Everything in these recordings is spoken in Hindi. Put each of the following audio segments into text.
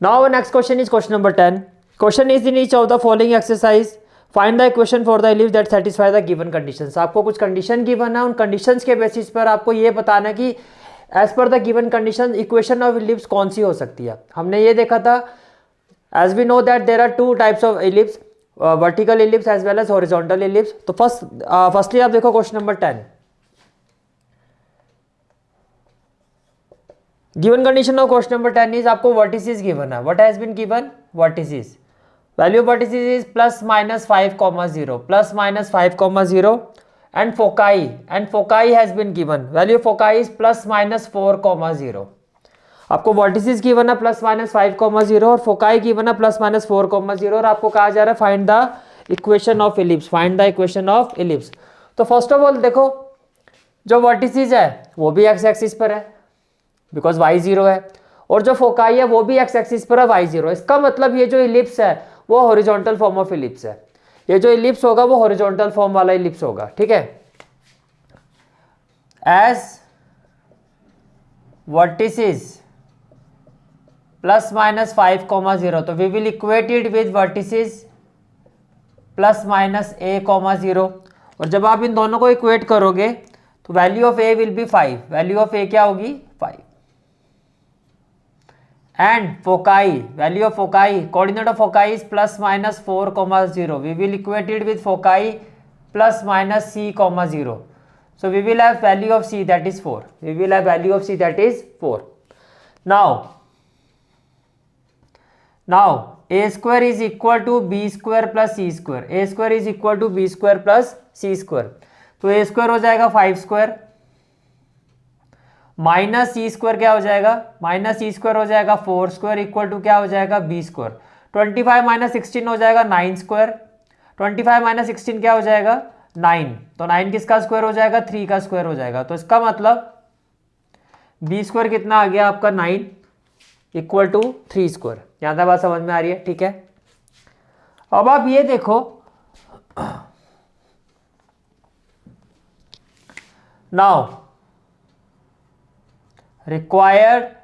Now our next question is question number 10. Question is in each of the following exercise. Find the equation for the ellipse that satisfy the given conditions. आपको कुछ कंडीशन गिवन है, उन कंडीशंस के बेसिस पर आपको ये बताना कि as per the given condition equation of ellipse कौन सी हो सकती है. हमने ये देखा था, as we know that there are two types of ellipse, vertical ellipse as well as horizontal ellipse. तो फर्स्टली आप देखो question number 10. Given condition of question number 10 is आपको वर्टिसेस गिवन है. What has been given? Vertices. Value of vertices is plus minus 5,0 plus minus 5,0 and foci has been given. Value of foci is plus minus 4,0. आपको वर्टिसेस गिवन है प्लस माइनस 5,0 और फोकाई गिवन है प्लस माइनस 4,0 और आपको कहा जा रहा है find the equation of ellipse. Find the equation of ellipse. तो फर्स्ट ऑफ ऑल देखो, जो वर्टिसेस है वो भी एक्स एक्सिस पर है बिकॉज y 0 है, और जो फोकाई है वो भी एक्स एक्सिस पर है, y 0 है. इसका मतलब ये जो इलिप्स है वो हॉरिजॉन्टल फॉर्म ऑफ इलिप्स है. ये जो इलिप्स होगा वो हॉरिजॉन्टल फॉर्म वाला इलिप्स होगा. ठीक है. एज वर्टिसेस प्लस माइनस 5,0, तो we will equate it with vertices plus minus a,0. और जब आप इन दोनों को इक्वेट करोगे तो value of a will B 5. Value of a क्या होगी? 5. And foci, value of foci, coordinate of foci is plus minus 4,0. We will equate it with foci plus minus c,0. So we will have value of c that is 4. We will have value of c that is 4. Now a square is equal to b square plus c square. A square is equal to b square plus c square. तो a square हो जाएगा 5 square माइनस सी स्क्वायर क्या हो जाएगा? माइनस सी स्क्वायर हो जाएगा 4 स्क्वायर इक्वल टू क्या हो जाएगा? B square. 25 माइनस 16 हो जाएगा 9 स्क्वायर. 25 माइनस 16 क्या हो जाएगा? 9. तो 9 किसका स्क्वायर हो जाएगा? 3 का स्क्वायर हो जाएगा. तो इसका मतलब बी स्क्वायर कितना आ गया आपका? 9 इक्वल टू 3 स्क्वायर. यहाँ तक बात समझ में आ रही है? ठीक है. अब आप ये देखो, now required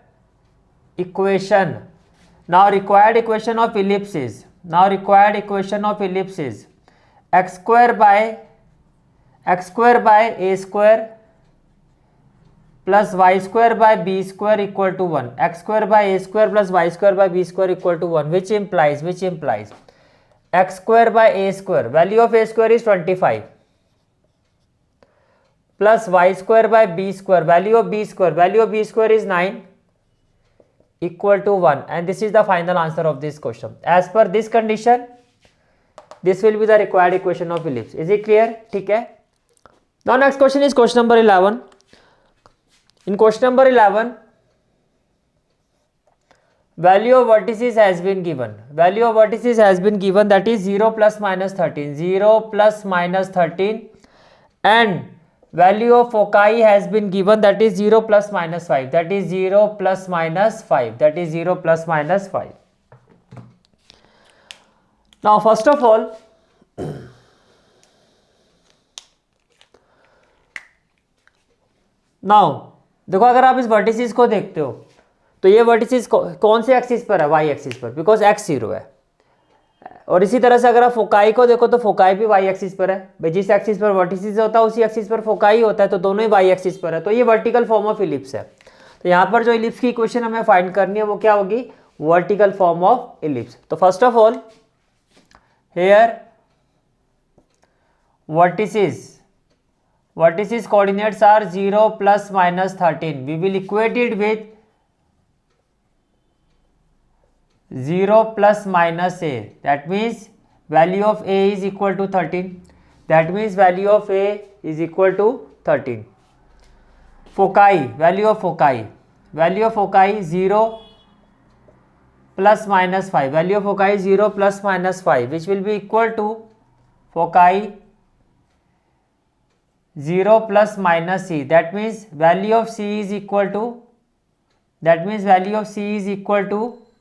equation. Now required equation of ellipse is x square by a square plus y square by b square equal to 1. X square by a square plus y square by b square equal to 1, which implies x square by a square, value of a square is 25, plus y square by b square, value of b square is 9 equal to 1, and this is the final answer of this question. As per this condition, this will be the required equation of ellipse. Is it clear? ठीक है. Now next question is question number 11. In question number 11, value of vertices has been given. That is 0 plus minus 13, and value of foci has been given, that is 0 plus minus 5. Now first of all, देखो अगर आप इस वर्टिसेस को देखते हो तो ये वर्टिसेस कौन से एक्सिस पर है? वाई एक्सिस पर, बिकॉज एक्स 0 है. और इसी तरह से अगर आप फोकाई को देखो तो फोकाई भी वाई एक्सिस पर है. भाई जिस एक्सिस पर वर्टिसेस होता है उसी एक्सिस पर फोकाई होता है, तो दोनों ही वाई एक्सिस पर है. तो ये वर्टिकल फॉर्म ऑफ इलिप्स है. तो यहाँ पर जो इलिप्स की इक्वेशन हमें फाइंड करनी है वो क्या होगी? Vertical form of ellipse. तो first of all here vertices coordinates are 0 plus minus 13. We will equate it with 0 plus minus a. That means value of a is equal to 13. Value of a is equal to 13. Value of foci 0 plus minus 5. Value of foci is 0 plus minus 5, which will be equal to foci 0 plus minus c. That means value of c is equal to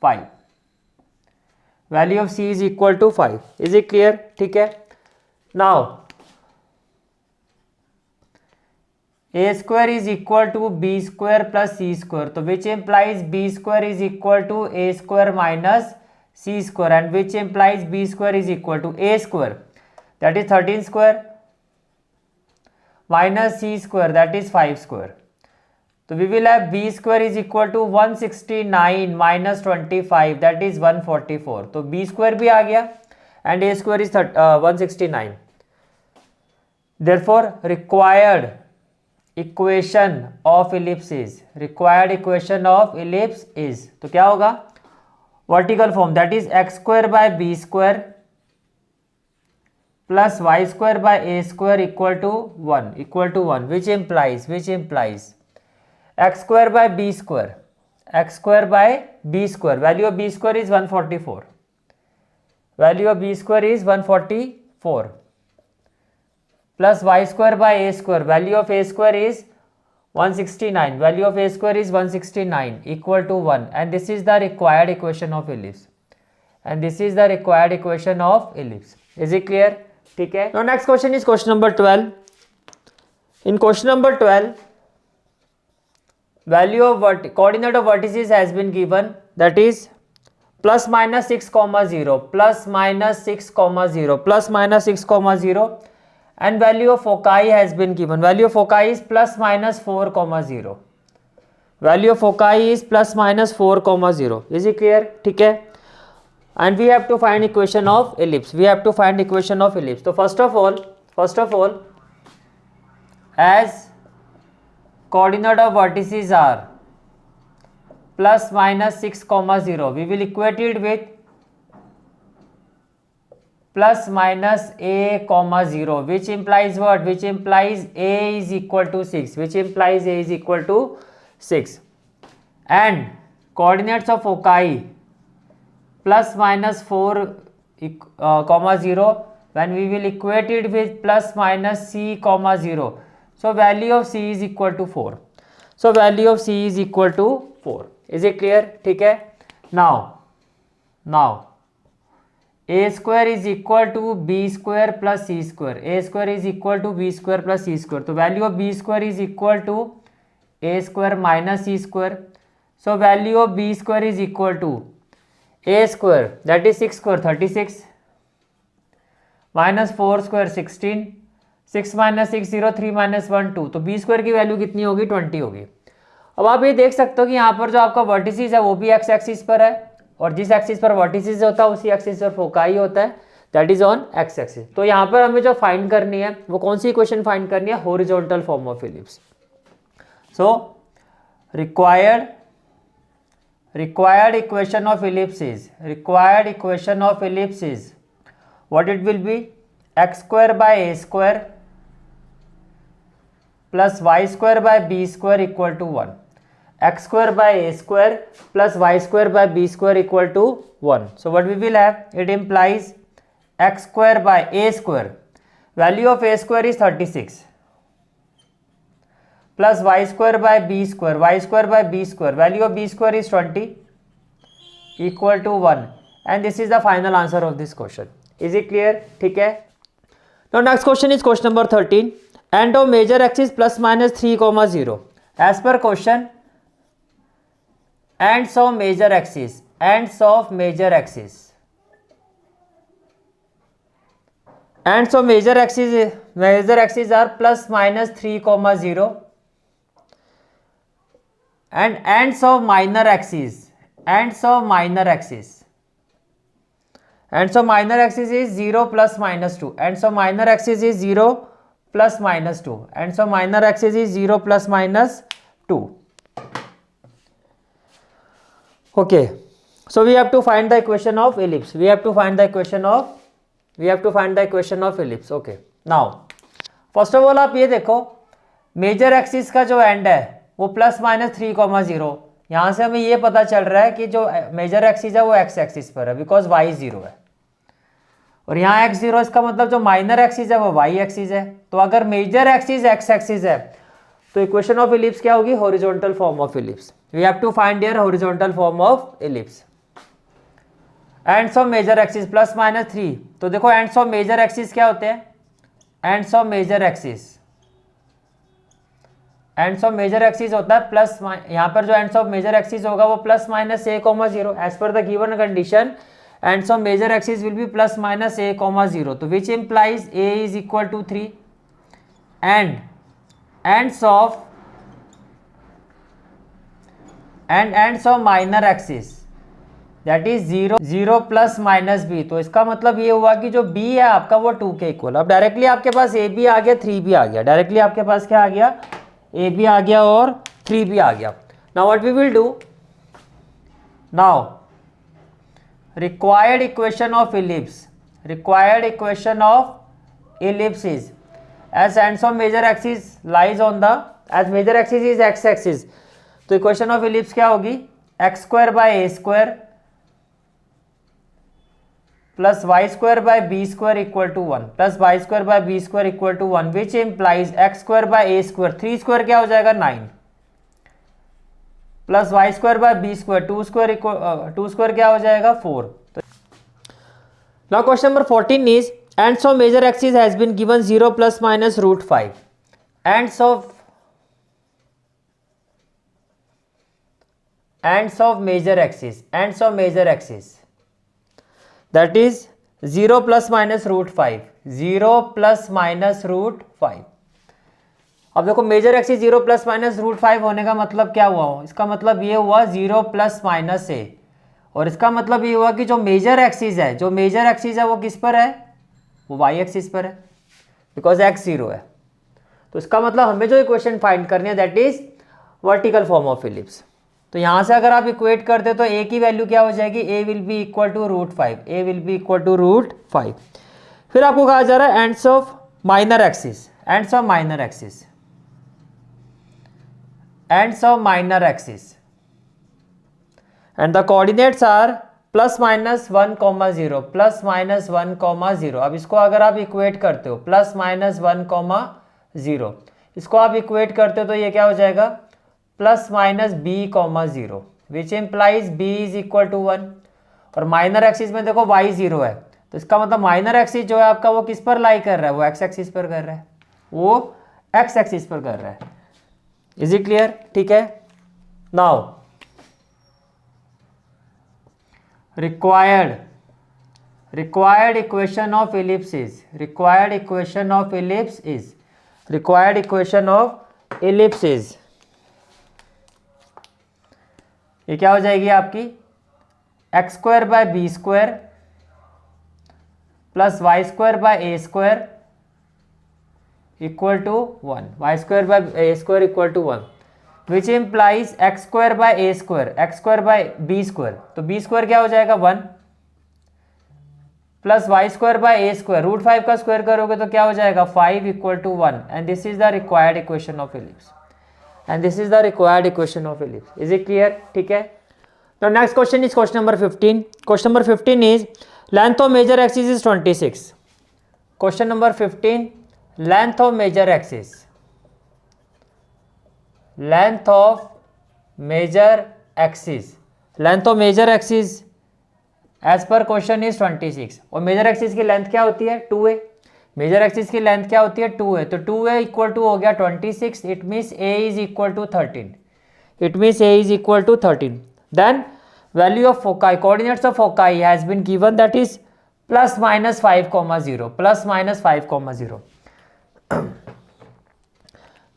5. Value of c is equal to 5. Is it clear? ठीक है. Now A square is equal to B square plus C square, तो which implies B square is equal to A square minus C square, and which implies B square is equal to A square that is 13 square minus C square that is 5 square. तो we will have b square is equal to 169 minus 25 that is 144. तो b square भी आ गया and a square is 169. Therefore required equation of ellipse is तो क्या होगा vertical form that is x square by b square plus y square by a square equal to 1 which implies x square by b square, value of b square is 144, plus y square by a square, value of a square is 169, equal to 1, and this is the required equation of ellipse, is it clear? ठीक है. Now next question is question number 12. In question number 12, value of coordinate of vertices has been given, that is plus minus 6 comma 0, and value of foci has been given. Value of foci is plus minus 4 comma 0. Is it clear? ठीक है. And we have to find equation of ellipse. So first of all, as coordinate of vertices are plus minus 6 comma 0, we will equate it with plus minus a comma 0, which implies what? Which implies a is equal to 6. And coordinates of foci plus minus 4 comma 0, when we will equate it with plus minus c comma 0. So value of c is equal to 4. Is it clear? ठीक है. Now a square is equal to b square plus c square. तो value of b square is equal to a square minus c square. So value of b square is equal to a square, that is 6 square 36, minus 4 square 16, 6 minus 6 0, 3 minus 1 2. तो b स्क्वायर की वैल्यू कितनी होगी? 20 होगी. अब आप ये देख सकते हो कि यहाँ पर जो आपका वर्टिसिस है वो भी एक्स एक्सिस पर है, और जिस एक्सिस पर वर्टिसिस होता है उसी एक्सिस पर फोकाई होता है, that is on x axis. तो यहाँ पर हमें जो फाइंड करनी है वो कौन सी इक्वेशन फाइंड करनी है? Horizontal form of ellipse. So required equation of ellipse is what it will be? X square by a square plus y square by b square equal to 1. X square by a square plus y square by b square equal to 1. So what we will have? It implies x square by a square, value of a square is 36, plus y square by b square, value of b square is 20, equal to 1, and this is the final answer of this question. Is it clear? ठीक है. Now next question is question number 13. End of major axis plus minus 3 comma 0. As per question, ends of major axis are plus minus 3 comma 0, and ends of minor axis is 0 plus minus 2. Ends of minor axis is 0 plus minus 2. Okay, so we have to find the equation of ellipse. Okay, now first of all आप ये देखो, मेजर एक्सिस का जो एंड है वो प्लस माइनस 3 कॉमा 0. यहाँ से हमें ये पता चल रहा है कि जो मेजर एक्सिस है वो एक्स एक्सिस पर है, बिकॉज वाई 0 है, और यहाँ x 0, इसका मतलब जो माइनर एक्सिस है वो y एक्सिस है. तो अगर मेजर एक्सिस x एक्सिस है तो इक्वेशन ऑफ इलिप्स क्या होगी? Horizontal form of ellipse. We have to find here horizontal form of ellipse. Ends of major axis plus minus 3. तो देखो एंड्स ऑफ मेजर एक्सिस क्या होते हैं? Ends of major axis ends of major axis होता है प्लस, यहाँ पर जो एंड्स ऑफ मेजर एक्सिस होगा वो plus minus a, 0 as per the given condition ends of major axis will be plus minus a, 0, तो which implies a is equal to 3 and ends of minor axis that is 0, 0 plus minus b। तो इसका मतलब ये हुआ कि जो b है आपका वो 2 के इक्वल। अब डायरेक्टली आपके पास a भी आ गया, 3 भी आ गया, डायरेक्टली आपके पास क्या आ गया, a भी आ गया और 3 भी आ गया। Now what we will do, now required equation of ellipse, required equation of ellipse is as ends of major axis lies on the, as major axis is x axis, तो इक्वेशन ऑफ इलिप्स क्या होगी, x square by a square plus y square by b square equal to 1 plus y square by b square equal to 1 which implies x square by a square, 3 square क्या हो जाएगा 9 plus y square by b square 2 square क्या हो जाएगा 4। Now question number 14 is ends of major axis has been given 0 plus minus √5, ends of major axis that is 0 plus minus √5, 0 plus minus √5। अब देखो मेजर एक्सिस 0 प्लस माइनस √5 होने का मतलब क्या हुआ, इसका मतलब ये हुआ 0 प्लस माइनस a, और इसका मतलब ये हुआ कि जो मेजर एक्सिस है वो किस पर है, वो y एक्सिस पर है, बिकॉज x 0 है। तो इसका मतलब हमें जो इक्वेशन फाइंड करनी है that is vertical form of ellipse. तो यहाँ से अगर आप इक्वेट करते तो a की वैल्यू क्या हो जाएगी, a will be equal to √5, फिर आपको कहा जा रहा है ends of minor axis, and the coordinates are plus minus 1, 0। अब इसको अगर आप इक्वेट करते हो प्लस माइनस 1, 0, इसको आप इक्वेट करते हो तो ये क्या हो जाएगा plus minus b, 0 which implies b is equal to 1। और माइनर एक्सिस में देखो y 0 है, तो इसका मतलब माइनर एक्सिस जो है आपका वो किस पर लाई कर रहा है, वो x एक्सिस पर कर रहा है, वो x एक्सिस पर कर रहा है। इज इट क्लियर, ठीक है। Now required equation of ellipse is ये क्या हो जाएगी आपकी x square by b square plus y square by a square equal to 1, y square by a square equal to 1 which implies x square by a square, x square by b square, तो बी स्क्वायर क्या हो जाएगा 1 plus y square by a square, √5 का स्क्वायर करोगे तो क्या हो जाएगा 5 equal to 1, and this is the required equation of ellipse, Is it clear? ठीक है। Now next question is question number 15. Question number 15 is length of major axis is 26. Question number 15, length of major axis as per question is 26, और मेजर एक्सिस की लेंथ क्या होती है 2a, मेजर एक्सिस की लेंथ क्या होती है 2 है, तो 2a इक्वल टू हो गया 26, it means a is equal to 13, then value of foci, coordinates of foci has been given that is plus minus 5, 0।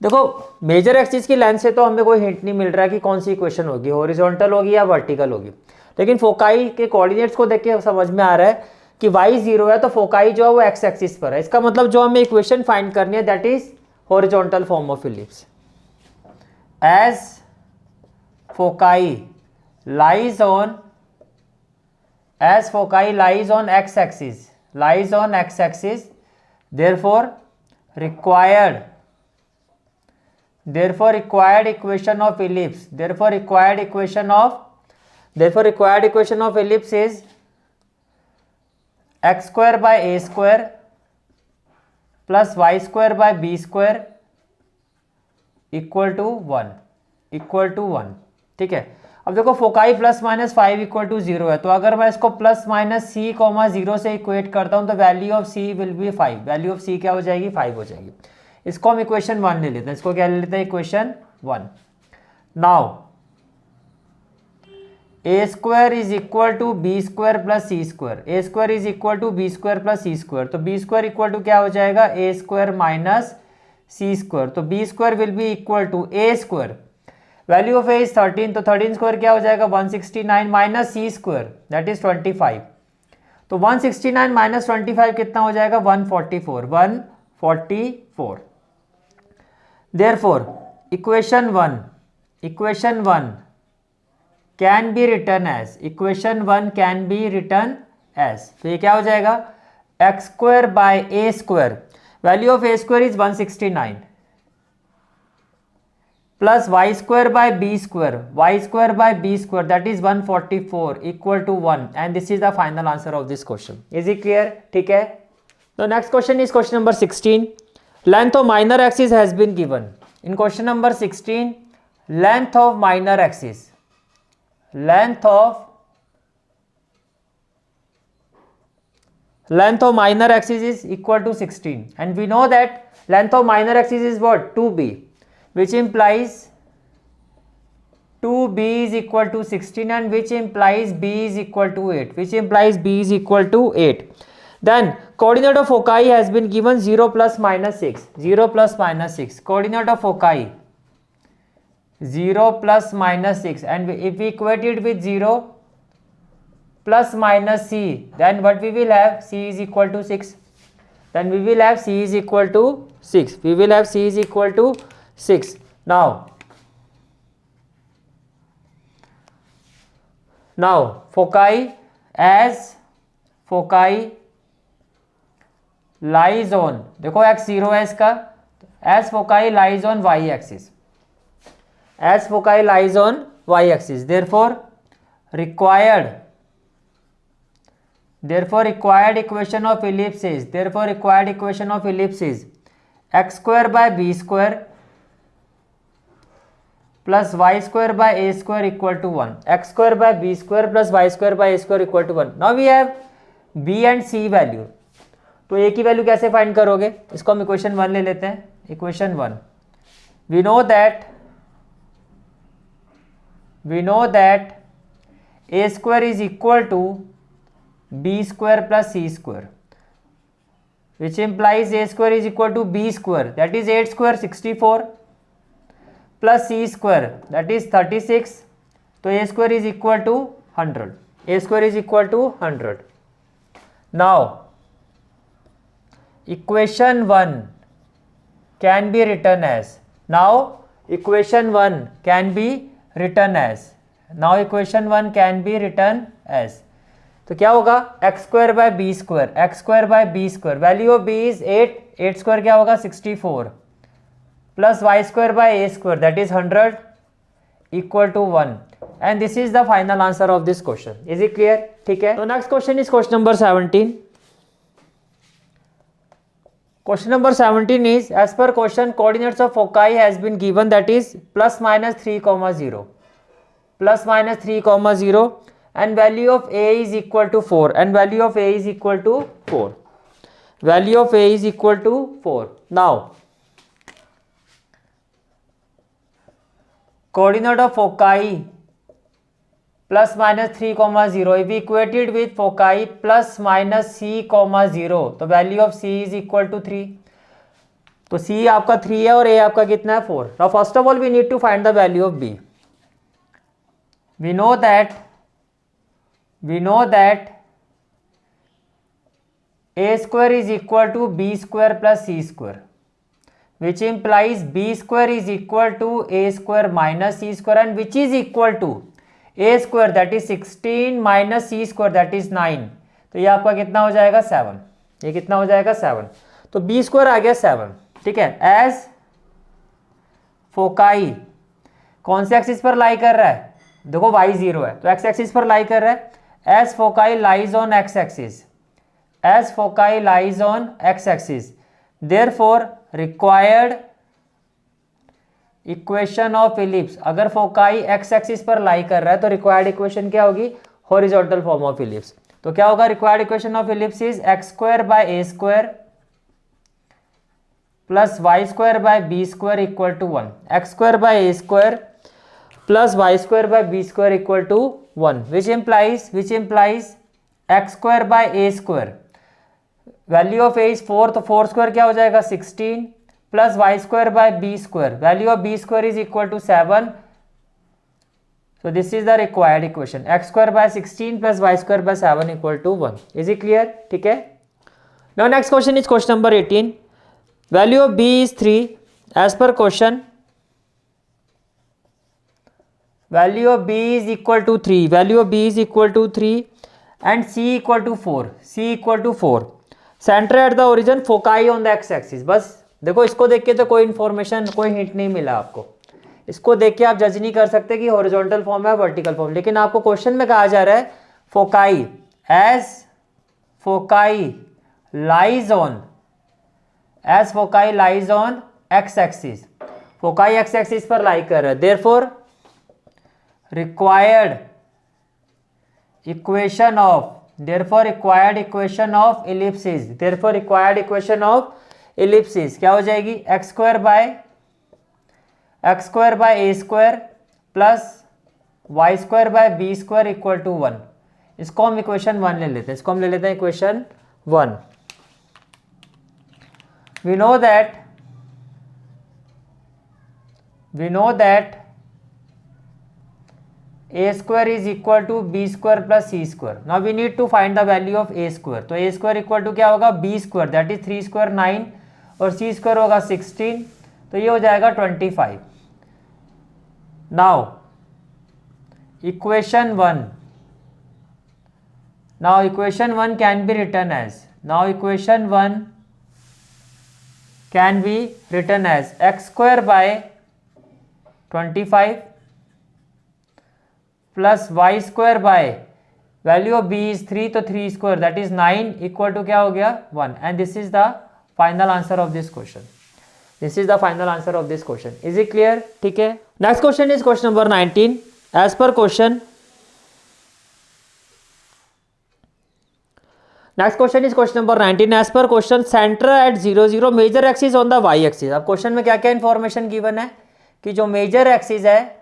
देखो मेजर एक्सिस की लेंथ से तो हमें कोई हिंट नहीं मिल रहा है कि कौन सी इक्वेशन होगी, हॉरिजॉन्टल होगी या वर्टिकल होगी, लेकिन फोकाई के कोऑर्डिनेट्स को देख के समझ में आ रहा है कि y 0 है तो फोकाई जो है वो x एक्सिस पर है। इसका मतलब जो हमें इक्वेशन फाइंड करनी है that is horizontal form of ellipse, as foci lies on x axis, therefore required equation of ellipse, required equation of ellipse is x square by a square plus y square by b square equal to 1, ठीक है। अब देखो foci plus minus 5 equal to 0 है, तो अगर मैं इसको प्लस माइनस c, 0 से इक्वेट करता हूं तो value of c will be 5, value of c क्या हो जाएगी 5 हो जाएगी। इसको हम इक्वेशन 1 ले लेते हैं, इसको क्या ले लेते हैं, equation 1। Now a square is equal to B square plus C square, a square is equal to B square plus C square, तो बी स्क्वायर इक्वल टू क्या हो जाएगा, a square minus C square, तो b square will be equal to A square, value of a is 13, तो 13 स्क्वायर क्या हो जाएगा 169 minus C square that is 25, तो 169 माइनस 25 कितना हो जाएगा 144। Therefore equation 1 can be written as, इक्वेशन 1 कैन बी रिटर्न एज, तो ये क्या हो जाएगा x square by a square, value of a square is 169 plus y square by b square, y square by b square that is 144 equal to 1, and this is the final answer of this question. Is it clear? ठीक है। तो next question is question number 16, length of minor axis has been given. In question number 16 length of minor axis, length of minor axis is equal to 16, and we know that length of minor axis is what, 2b, which implies 2b is equal to 16, and which implies b is equal to 8, which implies b is equal to 8. Then coordinate of foci has been given 0 plus minus 6, 0 plus minus 6, coordinate of foci 0 plus minus 6, and if we equate it with 0 plus minus c, then what we will have, c is equal to 6, then we will have c is equal to 6, we will have c is equal to 6. Now foci lies on, देखो x 0 है इसका, as foci lies on y axis, as foci lies on y axis, therefore required equation of ellipse is, x square by b square plus y square by a square equal to 1, x square by b square plus y square by a square equal to 1. now we have b and c value, तो a की वैल्यू कैसे फाइंड करोगे, इसको हम इक्वेशन 1 ले लेते हैं, equation 1, we know that a square is equal to b square plus c square, which implies a square is equal to b square, that is 8 square 64 plus c square, that is 36, so a square is equal to 100, a square is equal to 100. now equation 1 can be written as, तो क्या होगा x square by b square, value of b is 8, 8 square क्या होगा 64 plus y square by a square that is 100 equal to 1, and this is the final answer of this question. Is it clear? ठीक है। तो next question is question number 17. Question number 17 is, as per question, coordinates of foci has been given, that is plus minus 3 comma 0, and value of a is equal to 4, Now coordinate of foci plus minus 3 comma 0, if we equate it with foci plus minus c comma 0, तो value of c is equal to 3, तो c आपका 3 है और a आपका कितना है 4. Now first of all we need to find the value of b. we know that a square is equal to b square plus c square, which implies b square is equal to a square minus c square, and which is equal to a square that is 16 minus c square that is 9. तो ये आपका कितना हो जाएगा 7, ये कितना हो जाएगा 7, तो b स्क्वायर आ गया 7. ठीक है। एज फोकाई कौन से एक्सिस पर लाई कर रहा है, देखो y 0 है तो x एक्सिस पर लाई कर रहा है. As foci lies on x axis, therefore required equation of ellipse, अगर फोकाई x एक्सिस पर लाई कर रहा है तो रिक्वायर्ड इक्वेशन क्या होगी, हॉरिजॉन्टल फॉर्म ऑफ इलिप्स. तो क्या होगा, required equation of ellipse is x square by a square plus y square by b square equal to 1, x square by a square plus y square by b square equal to 1, which implies x square by a square, value of a is 4, तो 4 स्क्वायर क्या हो जाएगा 16, plus y square by b square, value of b square is equal to 7. So this is the required equation, x square by 16 plus y square by 7 equal to 1. Is it clear? ठीक है. Now next question is question number 18. Value of b is 3 as per question. Value of b is equal to 3. Value of b is equal to 3 and c equal to 4. c equal to 4. Center at the origin, foci on the x axis. बस देखो इसको देख के तो कोई इन्फॉर्मेशन, कोई हिंट नहीं मिला आपको. इसको देख के आप जज नहीं कर सकते कि हॉरिजॉन्टल फॉर्म है वर्टिकल फॉर्म, लेकिन आपको क्वेश्चन में कहा जा रहा है foci lies on x axis, foci x axis पर लाई कर रहा है, therefore required equation of ellipsis क्या हो जाएगी, x square by a square plus y square by b square equal to 1. इसको हम इक्वेशन 1 ले लेते हैं, equation 1. we know that a square is equal to b square plus c square. Now we need to find the value of a square. तो a square equal to क्या होगा, b square, that is 3 square 9 और c square होगा 16, तो ये हो जाएगा 25. Now equation 1 can be written as x square by 25 plus y square by value of b is 3, तो 3 square that is 9 equal to क्या हो गया 1. And this is the final answer of this question. Is it clear? ठीक है. Next question is question number 19. As per question, center at 0 0, major axis on the y axis. अब क्वेश्चन में क्या क्या इंफॉर्मेशन गिवन है कि जो मेजर एक्सिस है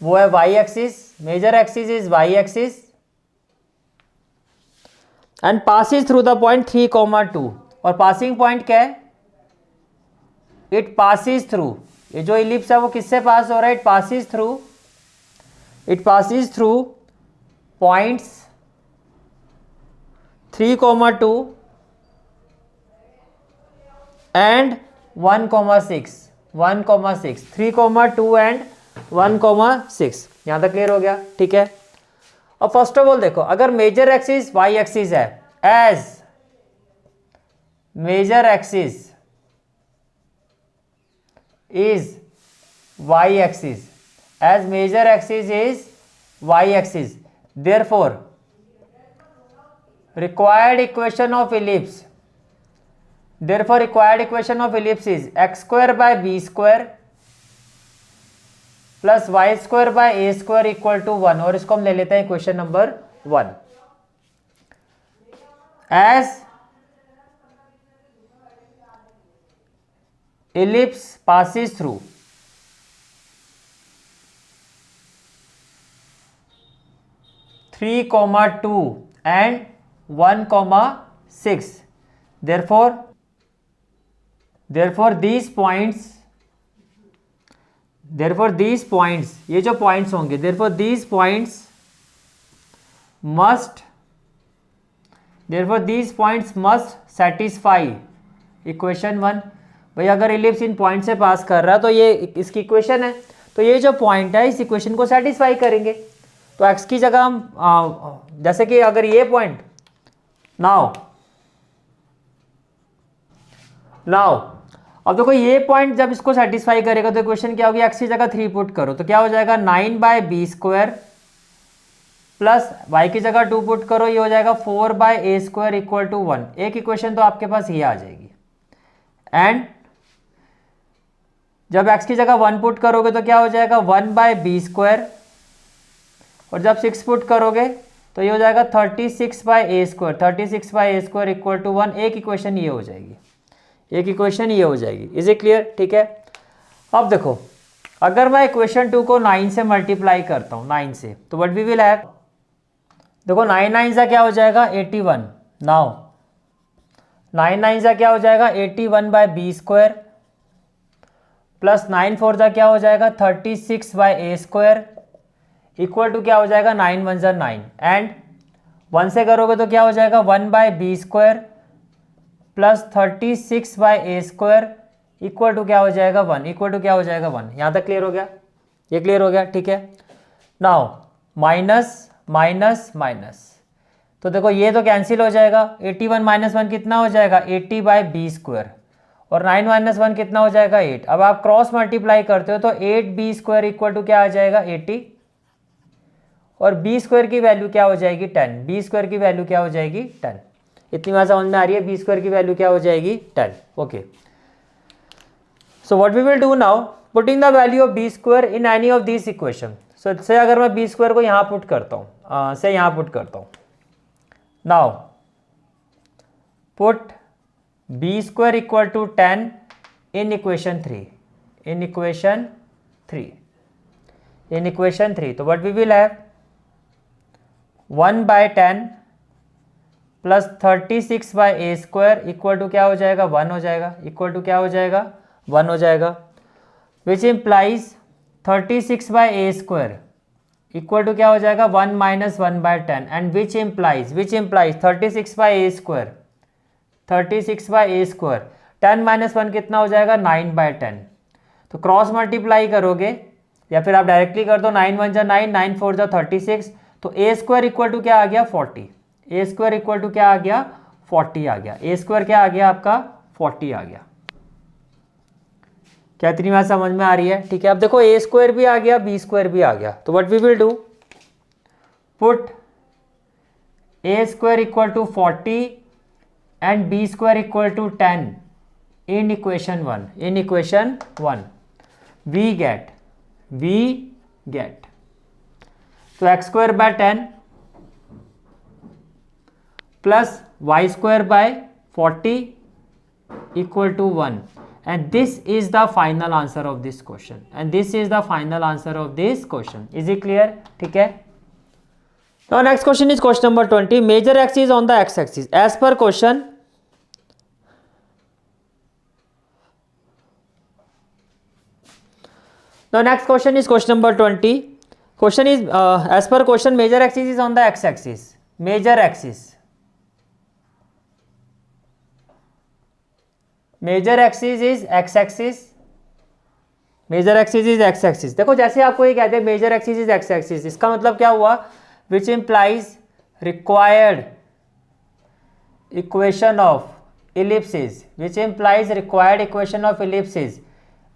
वो है y axis, major axis is y axis and passes through the point 3,2. और पासिंग पॉइंट क्या है, इट पासिस थ्रू, ये जो इलिप्स है वो किससे पास हो रहा है, it passes through points 3,2 and 1,6, 3,2 and 1,6. यहां तक क्लियर हो गया. ठीक है. और फर्स्ट ऑफ ऑल देखो, अगर मेजर एक्सिस y एक्सिस है, as major axis is y axis, therefore required equation of ellipse is x square by b square plus y square by a square equal to 1. और इसको हम ले लेते हैं equation number 1. as ellipse passes through (3, 2 and 1,6), therefore these points, ये जो पॉइंट्स होंगे, therefore these points must satisfy equation 1. भाई अगर इलिप्स इन पॉइंट से पास कर रहा है तो ये इसकी इक्वेशन है, तो ये जो पॉइंट है इस इक्वेशन को सेटिस्फाई करेंगे. तो x की जगह हम जैसे कि अगर ये पॉइंट नाउ अब देखो ये पॉइंट जब इसको सेटिस्फाई करेगा तो इक्वेशन क्या होगी, x की जगह 3 पुट करो तो क्या हो जाएगा 9/b² प्लस y की जगह 2 पुट करो, ये हो जाएगा 4/a² इक्वल टू 1. एक इक्वेशन तो आपके पास ये आ जाएगी. एंड जब x की जगह 1 पुट करोगे तो क्या हो जाएगा 1/b² और जब 6 पुट करोगे तो ये हो जाएगा 36/a², 36/a² इक्वल टू 1। एक इक्वेशन ये हो जाएगी, एक इक्वेशन ये हो जाएगी। Is it clear? ठीक है। अब देखो, अगर मैं इक्वेशन 2 को 9 से मल्टीप्लाई करता हूँ, 9 से, तो व्हाट वी विल हैव, देखो 9 9 सा क्या हो जाएगा 81। नाउ 9 9 सा क्या हो जाएगा 81/b² प्लस 9 4 सा क्या हो जाएगा 36/a² इक्वल टू क्या हो जाएगा 9 1 सा 9 एंड 1 से करोगे तो क्या हो जाएगा 1/b² plus 36/a² equal to क्या हो जाएगा 1, इक्वल टू क्या हो जाएगा 1। यहाँ तक क्लियर हो गया? ये क्लियर हो गया? ठीक है। नाउ माइनस माइनस माइनस, तो देखो ये तो कैंसिल हो जाएगा। 81 - 1 कितना हो जाएगा 80/b² और 9 - 1 कितना हो जाएगा 8। अब आप क्रॉस मल्टीप्लाई करते हो तो 8b² इक्वल टू क्या आ जाएगा 80 और b² की वैल्यू क्या हो जाएगी 10। b² की वैल्यू क्या हो जाएगी 10। इतनी बात समझ में आ रही है? b² की वैल्यू क्या हो जाएगी 10। Okay, so what we will do now, putting the value of b² in any of this equation. So say अगर मैं b² को यहाँ पुट करता हूँ, से यहाँ पुट करता हूँ, now put b² equal to 10 in equation 3, in equation 3, in equation 3। तो what we will have 1/10 plus 36/a² equal to क्या हो जाएगा 1 हो जाएगा, इक्वल टू क्या हो जाएगा 1 हो जाएगा, which implies 36/a² equal to क्या हो जाएगा 1 - 1/10 and which implies 36/a², 36/a², 10 - 1 कितना हो जाएगा 9/10। तो क्रॉस मल्टीप्लाई करोगे या फिर आप डायरेक्टली कर दो, 9 1 = 9, 9 4 = 36, तो a² इक्वल टू क्या आ गया 40, a² इक्वल टू क्या आ गया 40 आ गया, a² क्या आ गया आपका 40 आ गया। क्या इतनी बात समझ में आ रही है? ठीक है। अब देखो a² भी आ गया, b² भी आ गया, तो what we will do, put a² equal to 40 and b² equal to 10 in equation 1, in equation 1 we get तो x²/10 plus y²/40 equal to 1 and this is the final answer of this question, and this is the final answer of this question. Is it clear? ठीक है। Now next question is question number 20. Major axis is on the x-axis. As per question, now next question is question number 20. Question is as per question, major axis is on the x-axis. Major axis. Major axis is x axis, major axis is x axis. देखो जैसे आपको ये कहते हैं major axis is x axis, इसका मतलब क्या हुआ, which implies required equation of ellipsis, which implies required equation of ellipsis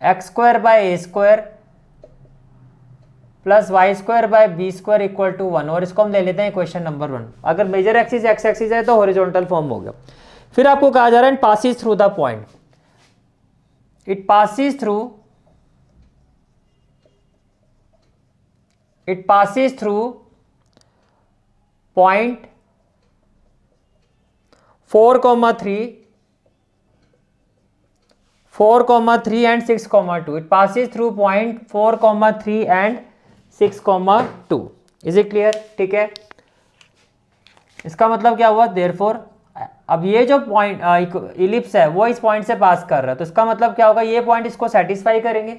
x²/a² plus y²/b² equal to 1, और इसको हम ले लेते हैं इक्वेशन नंबर 1। अगर मेजर एक्सिस एक्स एक्सिस है तो हॉरिजॉन्टल फॉर्म हो गया। फिर आपको कहा जा रहा है passes through the point, it passes through point 4,3 and 6,2. It passes through point 4,3 and 6,2. Is it clear? ठीक है। इसका मतलब क्या हुआ, therefore अब ये जो पॉइंट इलिप्स है वो इस पॉइंट से पास कर रहा है, तो इसका मतलब क्या होगा, ये पॉइंट इसको सेटिस्फाई करेंगे।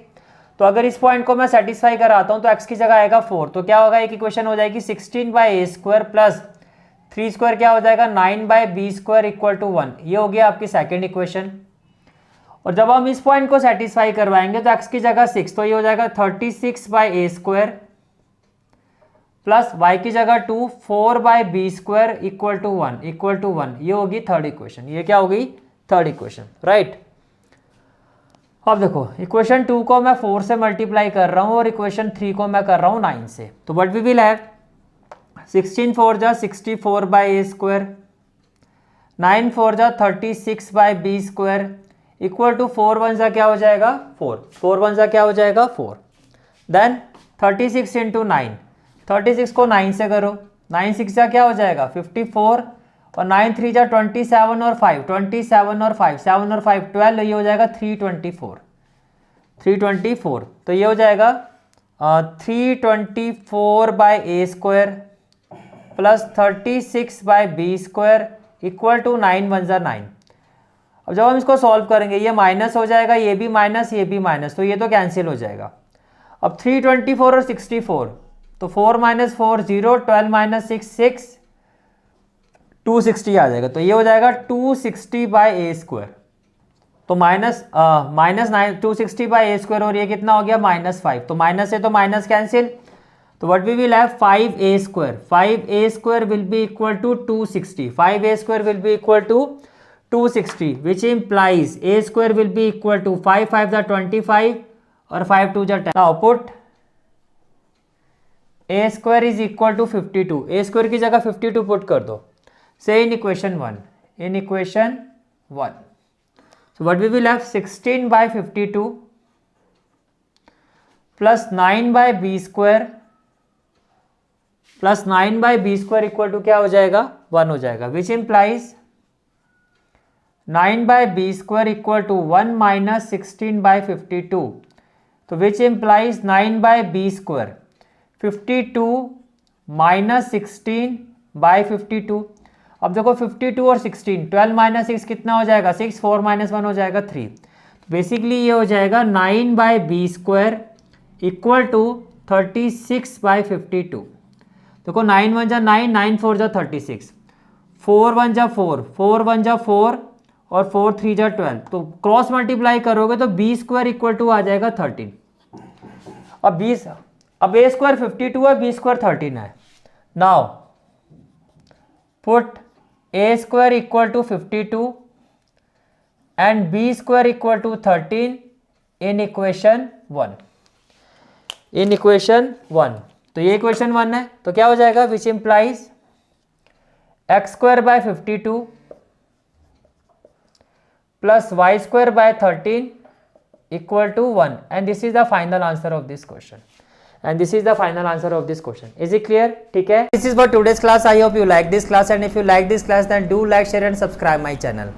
तो अगर इस पॉइंट को मैं सेटिस्फाई कराता हूं तो x की जगह आएगा 4, तो क्या होगा, एक इक्वेशन हो जाएगी 16/a² प्लस 3² क्या हो जाएगा 9/b² इक्वल टू 1। ये हो गया आपकी सेकेंड इक्वेशन। और जब हम इस पॉइंट को सेटिस्फाई करवाएंगे तो x की जगह 6, तो ये हो जाएगा 36/a² प्लस y की जगह 2 4/b² इक्वल टू 1 ये होगी थर्ड इक्वेशन। ये क्या होगी, थर्ड इक्वेशन, राइट। अब देखो इक्वेशन 2 को मैं 4 से मल्टीप्लाई कर रहा हूं और इक्वेशन 3 को मैं कर रहा हूं 9 से, तो what we will have 16 4 = 64/a², 9 4 = 36/b² equal to 4 1 सा क्या हो जाएगा 4, 4 1 सा क्या हो जाएगा 4। देन 36 × 9, 36 को 9 से करो 9 6 जा क्या हो जाएगा 54 और 9 3 जा 27 और 5 27 और 5 7 और 5 12, ये हो जाएगा 324 तो ये हो जाएगा 324 by a square plus 36 by b square equal to 9 1 जा 9। अब जब हम इसको सॉल्व करेंगे ये माइनस हो जाएगा, ये भी माइनस ये भी माइनस, तो ये तो कैंसिल हो जाएगा। अब 324 और 64 तो 4 माइनस 4 0, 12 माइनस 6 6, 260 आ जाएगा। तो ये हो जाएगा 260 बाई ए स्क्वायर, तो माइनस 260 बाई ए स्क्वायर और ये कितना हो गया -5, तो माइनस है तो माइनस कैंसिल, तो what we will have 5a square, 5a square will be equal to 260, 5a square will be equal to 260 which implies a square will be equal to 5 5 जा 25 और 5 2 जा 10। Now put a square is equal to 52, a square की जगह 52 पुट कर दो। Say in equation 1, so what we will have 16 by 52 plus 9 by b square plus 9 by b square equal to क्या हो जाएगा 1 हो जाएगा, which implies 9 by b square equal to 1 minus 16 by 52, तो which implies 9 by b square 52 minus 16 by 52। अब देखो 52 और 16, 12 माइनस 6 कितना हो जाएगा 6, 4 माइनस 1 हो जाएगा 3, बेसिकली ये हो जाएगा 9 by b square equal to 36 by 52। देखो 9 1 जा 9, 9 4 जा 36, 4 1 जा 4, 4 1 जा 4 और 4 3 जा 12, तो क्रॉस मल्टीप्लाई करोगे तो बी स्क्वायर इक्वल टू आ जाएगा 13। अब ए स्क्वायर 52 है, बी स्क्वायर 13 है। Now put a square equal to 52 and b square equal to 13 in equation 1, तो ये इक्वेशन 1 है, तो क्या हो जाएगा विच implies x square bye 52 plus y square by 13 equal to 1, and this is the final answer of this question, is it clear? ठीक है, this is for today's class. I hope you like this class, and if you like this class then do like, share and subscribe my channel,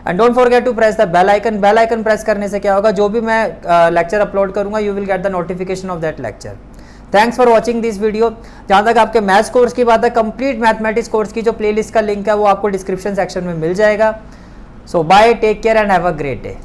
and don't forget to press the bell icon press करने से क्या होगा, जो भी मैं लेक्चर अपलोड करूंगा you will get the notification of that lecture. Thanks for watching this video. जहाँ तक आपके मैथ्स कोर्स की बात है, कंप्लीट मैथमेटिक्स कोर्स की जो प्लेलिस्ट का लिंक है वो आपको डिस्क्रिप्शन सेक्शन में मिल जाएगा। So bye, take care and have a great day.